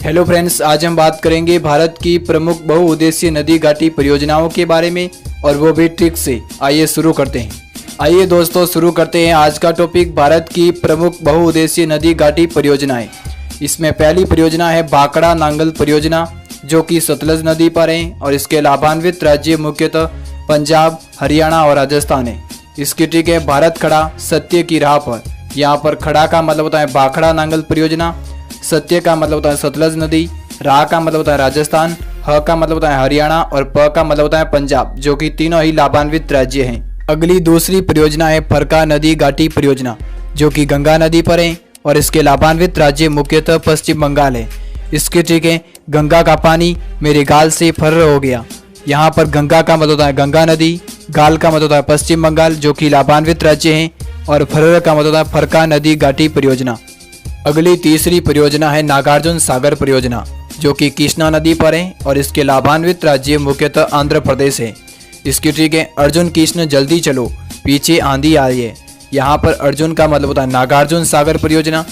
Hello friends, आज हम बात करेंगे भारत की प्रमुख बहुउद्देशीय नदी घाटी परियोजनाओं के बारे में और वो भी ट्रिक से। आइए शुरू करते हैं। आइए दोस्तों शुरू करते हैं। आज का टॉपिक भारत की प्रमुख बहुउद्देशीय नदी घाटी परियोजनाएं। इसमें पहली परियोजना है भाखड़ा नांगल परियोजना, जो कि सतलज नदी पर है और इसके लाभान्वित राज्य मुख्यतः पंजाब, हरियाणा और राजस्थान है। इसकी ट्रिक है भारत खड़ा सत्य की राह पर। यहाँ पर खड़ा का मतलब होता है भाखड़ा नांगल परियोजना, सत्य का मतलब होता है सतलज नदी, राह का मतलब होता है राजस्थान, ह का मतलब होता है हरियाणा और प का मतलब होता है पंजाब, जो कि तीनों ही लाभान्वित राज्य हैं। अगली दूसरी परियोजना है फरका नदी घाटी परियोजना, जो कि गंगा नदी पर है और इसके लाभान्वित राज्य मुख्यतः पश्चिम बंगाल है। इसकी ट्रिक है गंगा का पानी मेरे गाल से फर्र हो गया। यहाँ पर गंगा का मतलब होता है गंगा नदी, गाल का मतलब होता है पश्चिम बंगाल, जो कि लाभान्वित राज्य हैं, और फर्र का मतलब होता है फरका नदी घाटी परियोजना। अगली तीसरी परियोजना है नागार्जुन सागर परियोजना, जो कि कृष्णा नदी पर है और इसके लाभान्वित राज्य मुख्यतः आंध्र प्रदेश है। इसकी ट्रिक है अर्जुन कृष्ण जल्दी चलो पीछे आंधी आई है। यहाँ पर अर्जुन का मतलब होता है नागार्जुन सागर परियोजना,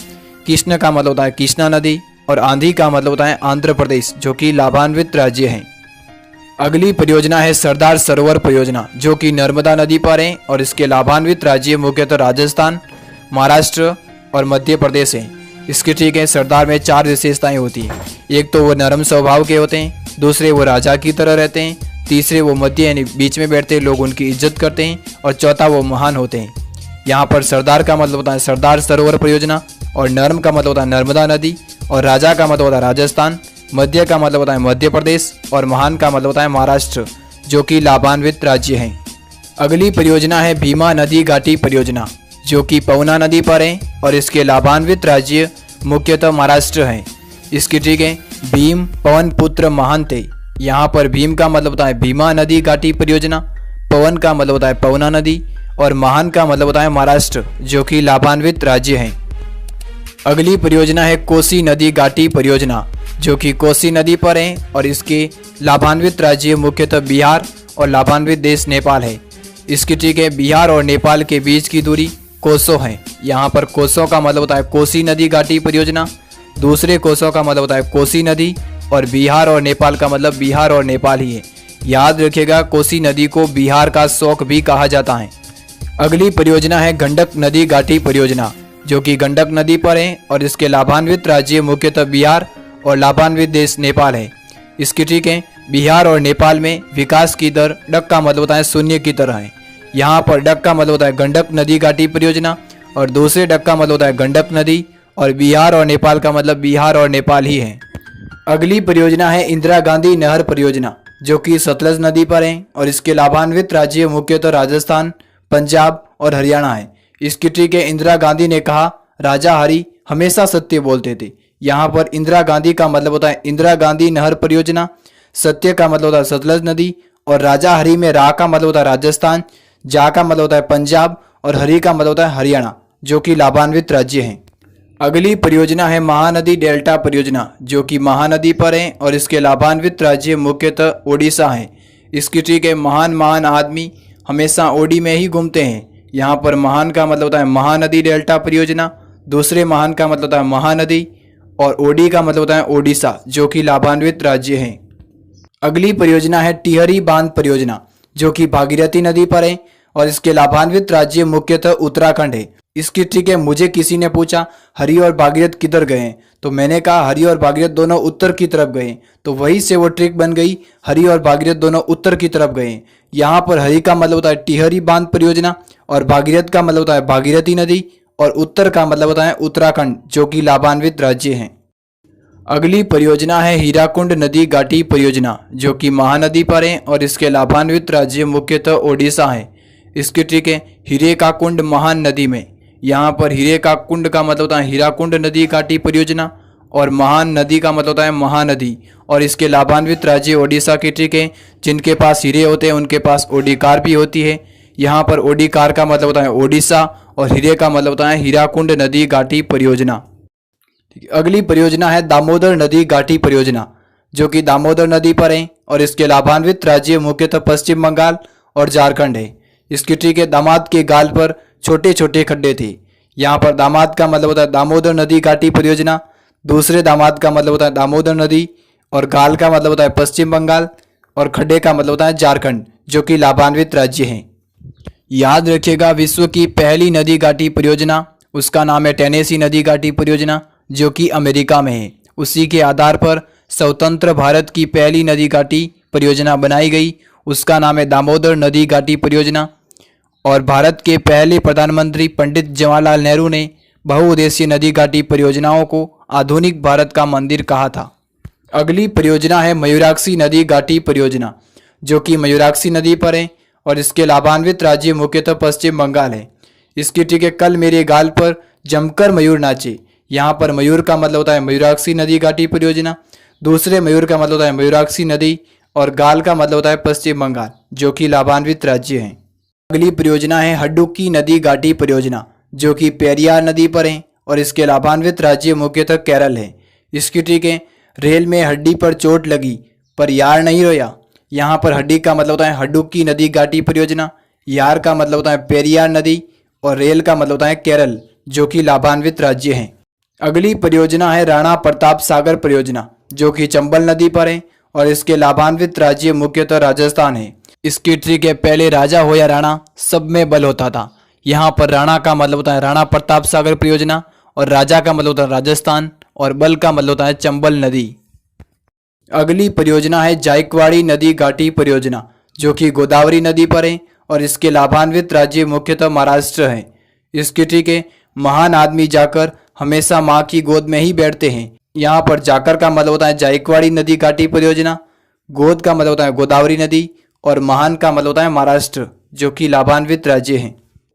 कृष्ण का मतलब होता है कृष्णा नदी और आंधी का मतलब होता है आंध्र प्रदेश, जो कि लाभान्वित राज्य है। अगली परियोजना है सरदार सरोवर परियोजना, जो कि नर्मदा नदी पर है और इसके लाभान्वित राज्य मुख्यतः राजस्थान, महाराष्ट्र और मध्य प्रदेश है। इसकी ट्रिक है सरदार में 4 विशेषताएं होती हैं। एक तो वो नरम स्वभाव के होते हैं, दूसरे वो राजा की तरह रहते हैं, तीसरे वो मध्य यानी बीच में बैठते हैं, लोग उनकी इज्जत करते हैं, और चौथा वो महान होते हैं। यहाँ पर सरदार का मतलब होता है सरदार सरोवर परियोजना, और नर्म का मतलब होता है नर्मदा नदी, और राजा का मतलब होता है राजस्थान, मध्य का मतलब होता है मध्य प्रदेश, और महान का मतलब होता है महाराष्ट्र, जो कि लाभान्वित राज्य हैं। अगली परियोजना है भीमा नदी घाटी परियोजना, जो कि पवना नदी पर है और इसके लाभान्वित राज्य मुख्यतः महाराष्ट्र है। इसकी ट्रिक है भीम पवन पुत्र महान थे। यहाँ पर भीम का मतलब होता है भीमा नदी घाटी परियोजना, पवन का मतलब होता है पवना नदी, और महान का मतलब होता है महाराष्ट्र, जो कि लाभान्वित राज्य हैं। अगली परियोजना है कोसी नदी घाटी परियोजना, जो कि कोसी नदी पर है और इसके लाभान्वित राज्य मुख्यतः बिहार और लाभान्वित देश नेपाल है। इसकी ट्रिक है बिहार और नेपाल के बीच की दूरी कोसों है। यहाँ पर कोसों का मतलब होता है कोसी नदी घाटी परियोजना, दूसरे कोसों का मतलब होता है कोसी नदी, और बिहार और नेपाल का मतलब बिहार और नेपाल ही है। याद रखिएगा कोसी नदी को बिहार का शौक भी कहा जाता है। अगली परियोजना है गंडक नदी घाटी परियोजना, जो कि गंडक नदी पर है और इसके लाभान्वित राज्य मुख्यतः बिहार और लाभान्वित देश नेपाल है। इसकी ट्रिक है बिहार और नेपाल में विकास की दर डक का मतलब होता है शून्य की तरह है। यहाँ पर डक का मतलब होता है गंडक नदी घाटी परियोजना, और दूसरे डक का मतलब होता है गंडक नदी, और बिहार और नेपाल का मतलब बिहार और नेपाल ही है। अगली परियोजना है इंदिरा गांधी नहर परियोजना, जो कि सतलज नदी पर है और इसके लाभान्वित राज्य मुख्यतः राजस्थान, पंजाब और हरियाणा है। इसकी ट्रिक है इंदिरा गांधी ने कहा राजा हरि हमेशा सत्य बोलते थे। यहाँ पर इंदिरा गांधी का मतलब होता है इंदिरा गांधी नहर परियोजना, सत्य का मतलब होता है सतलज नदी, और राजा हरि में रा का मतलब होता है राजस्थान, जा का मतलब होता है पंजाब, और हरि का मतलब होता है हरियाणा, जो कि लाभान्वित राज्य हैं। अगली परियोजना है महानदी डेल्टा परियोजना, जो कि महानदी पर है और इसके लाभान्वित राज्य मुख्यतः ओडिशा है। इसकी ट्रिक है महान आदमी हमेशा ओडी में ही घूमते हैं। यहाँ पर महान का मतलब होता है महानदी डेल्टा परियोजना, दूसरे महान का मतलब होता है महानदी, और ओडी का मतलब होता है ओडिशा, जो कि लाभान्वित राज्य हैं। अगली परियोजना है टिहरी बांध परियोजना, जो कि भागीरथी नदी पर है और इसके लाभान्वित राज्य मुख्यतः उत्तराखंड है। इसकी ट्रिक है मुझे किसी ने पूछा हरि और भागीरथ किधर गए, तो मैंने कहा हरि और भागीरथ दोनों उत्तर की तरफ गए, तो वहीं से वो ट्रिक बन गई, हरि और भागीरथ दोनों उत्तर की तरफ गए। यहाँ पर हरि का मतलब होता है टिहरी बांध परियोजना, और भागीरथ का मतलब होता है भागीरथी नदी, और उत्तर का मतलब होता है उत्तराखंड, जो कि लाभान्वित राज्य हैं। अगली परियोजना है हीराकुंड नदी घाटी परियोजना, जो कि महानदी पर है और इसके लाभान्वित राज्य मुख्यतः ओडिशा है। इसकी ट्रिक है हीरे का कुंड महान नदी में। यहाँ पर हीरे का कुंड का मतलब होता है हीराकुंड नदी घाटी परियोजना, और महान नदी का मतलब होता है महानदी, और इसके लाभान्वित राज्य ओडिशा की ट्रिक है जिनके पास हीरे होते हैं उनके पास ओडिकार भी होती है। यहाँ पर ओडिकार का मतलब होता है ओडिशा, और हीरे का मतलब होता है हीराकुंड नदी घाटी परियोजना। अगली परियोजना है दामोदर नदी घाटी परियोजना, जो कि दामोदर नदी पर है और इसके लाभान्वित राज्य मुख्यतः पश्चिम बंगाल और झारखंड है। इसकी ट्रिक है दामाद के गाल पर छोटे छोटे खड्डे थे। यहाँ पर दामाद का मतलब होता है दामोदर नदी घाटी परियोजना, दूसरे दामाद का मतलब होता है दामोदर नदी, और गाल का मतलब होता है पश्चिम बंगाल, और खड्डे का मतलब होता है झारखंड, जो कि लाभान्वित राज्य हैं। याद रखिएगा, विश्व की पहली नदी घाटी परियोजना, उसका नाम है टेनेसी नदी घाटी परियोजना, जो कि अमेरिका में है। उसी के आधार पर स्वतंत्र भारत की पहली नदी घाटी परियोजना बनाई गई, उसका नाम है दामोदर नदी घाटी परियोजना। और भारत के पहले प्रधानमंत्री पंडित जवाहरलाल नेहरू ने बहुउद्देशीय नदी घाटी परियोजनाओं को आधुनिक भारत का मंदिर कहा था। अगली परियोजना है मयूराक्षी नदी घाटी परियोजना, जो कि मयूराक्षी नदी पर है, और इसके लाभान्वित राज्य मुख्यतः पश्चिम बंगाल है। इसकी ठीक है, कल मेरे गाल पर जमकर मयूर नाचे, यहाँ पर मयूर का मतलब होता है मयूराक्षी नदी घाटी परियोजना, दूसरे मयूर का मतलब होता है मयूराक्षी नदी, और गाल का मतलब होता है पश्चिम बंगाल, जो कि लाभान्वित राज्य हैं। अगली परियोजना है हड्डुक्की नदी घाटी परियोजना, जो कि पेरियार नदी पर है, और इसके लाभान्वित राज्य मुख्यतः केरल है। इसकी ठीक है, रेल में हड्डी पर चोट लगी पर यार नहीं रोया, यहाँ पर हड्डी का मतलब होता है हड्डुक्की नदी घाटी परियोजना, यार का मतलब होता है पेरियार नदी, और रेल का मतलब होता है केरल, जो कि लाभान्वित राज्य हैं। अगली परियोजना है राणा प्रताप सागर परियोजना, जो कि चंबल नदी पर है, और इसके लाभान्वित राज्य मुख्यतः राजस्थान है। इसकी ट्रिक है, पहले राजा हो या राणा, सब में बल होता था। यहाँ पर राणा का मतलब होता है राणा प्रताप सागर परियोजना, और राजा का मतलब होता है राजस्थान, और बल का मतलब होता है चंबल नदी। अगली परियोजना है जायकवाड़ी नदी घाटी परियोजना, जो कि गोदावरी नदी पर है, और इसके लाभान्वित राज्य मुख्यतः महाराष्ट्र है। इसकी ट्रिक है, महान आदमी जाकर हमेशा माँ की गोद में ही बैठते हैं। यहाँ पर जाकर का मतलब होता है जायकवाड़ी नदी घाटी परियोजना, गोद का मतलब होता है गोदावरी नदी, और महान का मतलब होता है महाराष्ट्र, जो कि लाभान्वित राज्य हैं।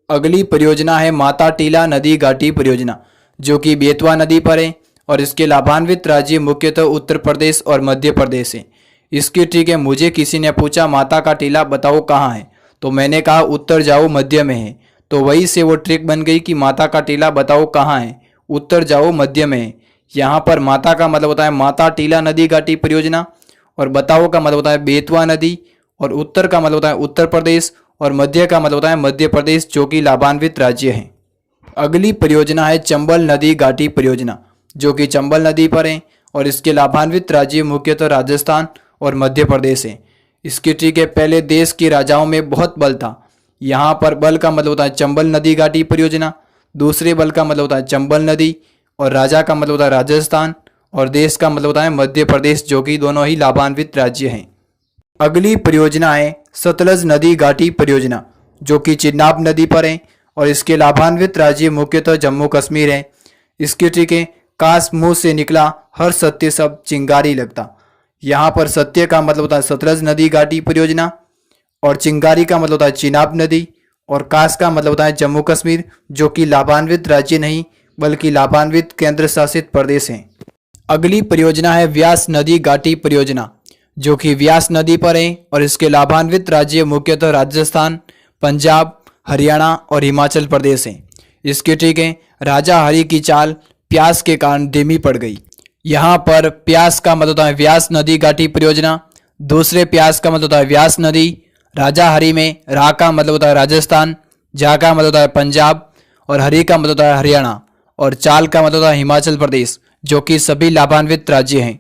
अगली परियोजना है माता टीला नदी घाटी परियोजना, जो कि बेतवा नदी पर है, और इसके लाभान्वित राज्य मुख्यतः उत्तर प्रदेश और मध्य प्रदेश है। इसकी ठीक है, मुझे किसी ने पूछा माता का टीला बताओ कहाँ है, तो मैंने कहा उत्तर जाओ मध्य में है, तो वही से वो ट्रिक बन गई कि माता का टीला बताओ कहाँ है, उत्तर जाओ मध्य में है। यहाँ पर माता का मतलब होता है माता टीला नदी घाटी परियोजना, और बताओ का मतलब होता है बेतवा नदी, और उत्तर का मतलब होता है उत्तर प्रदेश, और मध्य का मतलब होता है मध्य प्रदेश, जो कि लाभान्वित राज्य है। अगली परियोजना है चंबल नदी घाटी परियोजना, जो कि चंबल नदी पर है, और इसके लाभान्वित राज्य मुख्यतः राजस्थान और मध्य प्रदेश है। इसकी ट्रिक है, पहले देश के राजाओं में बहुत बल था। यहाँ पर बल का मतलब होता है चंबल नदी घाटी परियोजना, दूसरे बल का मतलब होता है चंबल नदी, और राजा का मतलब होता है राजस्थान, और देश का मतलब होता है मध्य प्रदेश, जो कि दोनों ही लाभान्वित राज्य हैं। अगली परियोजना है सतलज नदी घाटी परियोजना, जो कि चिनाब नदी पर है, और इसके लाभान्वित राज्य मुख्यतः जम्मू कश्मीर है। इसकी ट्रिक है, काश मुंह से निकला हर सत्य सब चिंगारी लगता। यहाँ पर सत्य का मतलब होता है सतलज नदी घाटी परियोजना, और चिंगारी का मतलब होता है चिनाब नदी, और काश का मतलब होता है जम्मू कश्मीर, जो कि लाभान्वित राज्य नहीं बल्कि लाभान्वित केंद्र शासित प्रदेश हैं। अगली परियोजना है व्यास नदी घाटी परियोजना, जो कि व्यास नदी पर है, और इसके लाभान्वित राज्य मुख्यतः राजस्थान, पंजाब, हरियाणा और हिमाचल प्रदेश हैं। इसकी ट्रिक है, राजा हरि की चाल प्यास के कारण धीमी पड़ गई। यहाँ पर प्यास का मतलब होता है व्यास नदी घाटी परियोजना, दूसरे प्यास का मतलब होता है व्यास नदी, राजा हरि में रा का मतलब होता है राजस्थान, झा का मतलब होता है पंजाब, और हरि का मतलब होता है हरियाणा, और चाल का मतलब होता है हिमाचल प्रदेश, जो कि सभी लाभान्वित राज्य हैं।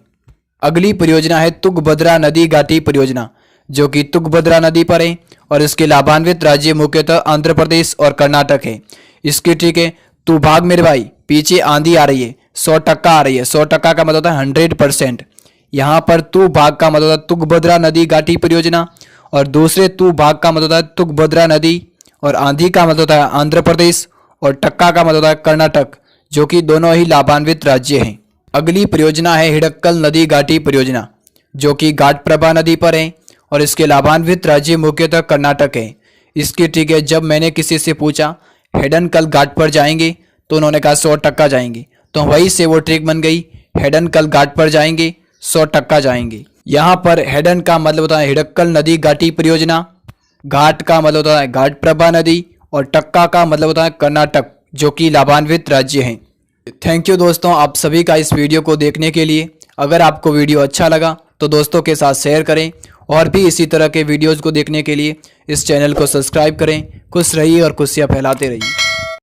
अगली परियोजना है तुंगभद्रा नदी घाटी परियोजना, जो कि तुंगभद्रा नदी पर है, और इसके लाभान्वित राज्य मुख्यतः आंध्र प्रदेश और कर्नाटक है। इसकी ट्रिक है, तू भाग मेरे भाई, पीछे आंधी आ रही है, 100% आ रही है। 100% का मतलब होता है 100%। यहाँ पर तू भाग का मतलब होता है तुंगभद्रा नदी घाटी परियोजना, और दूसरे तू भाग का मतलब होता है तुंगभद्रा नदी, और आंधी का मतलब होता है आंध्र प्रदेश, और टक्का का मतलब होता है कर्नाटक, जो कि दोनों ही लाभान्वित राज्य हैं। अगली परियोजना है हिडक्कल नदी घाटी परियोजना, जो कि घाटप्रभा नदी पर है, और इसके लाभान्वित राज्य मुख्यतः कर्नाटक है। इसकी ट्रिक है, जब मैंने किसी से पूछा हेडनकल घाट पर जाएंगे, तो उन्होंने कहा 100% जाएंगे, तो वहीं से वो ट्रिक बन गई, हेडनकल घाट पर जाएंगे 100% जाएंगे। यहाँ पर हेडन का मतलब होता है हिडक्कल नदी घाटी परियोजना, घाट का मतलब होता है घाटप्रभा नदी, और टक्का का मतलब होता है कर्नाटक, जो कि लाभान्वित राज्य हैं। थैंक यू दोस्तों, आप सभी का इस वीडियो को देखने के लिए। अगर आपको वीडियो अच्छा लगा तो दोस्तों के साथ शेयर करें, और भी इसी तरह के वीडियोज़ को देखने के लिए इस चैनल को सब्सक्राइब करें। खुश रहिए और खुशियाँ फैलाते रहिए।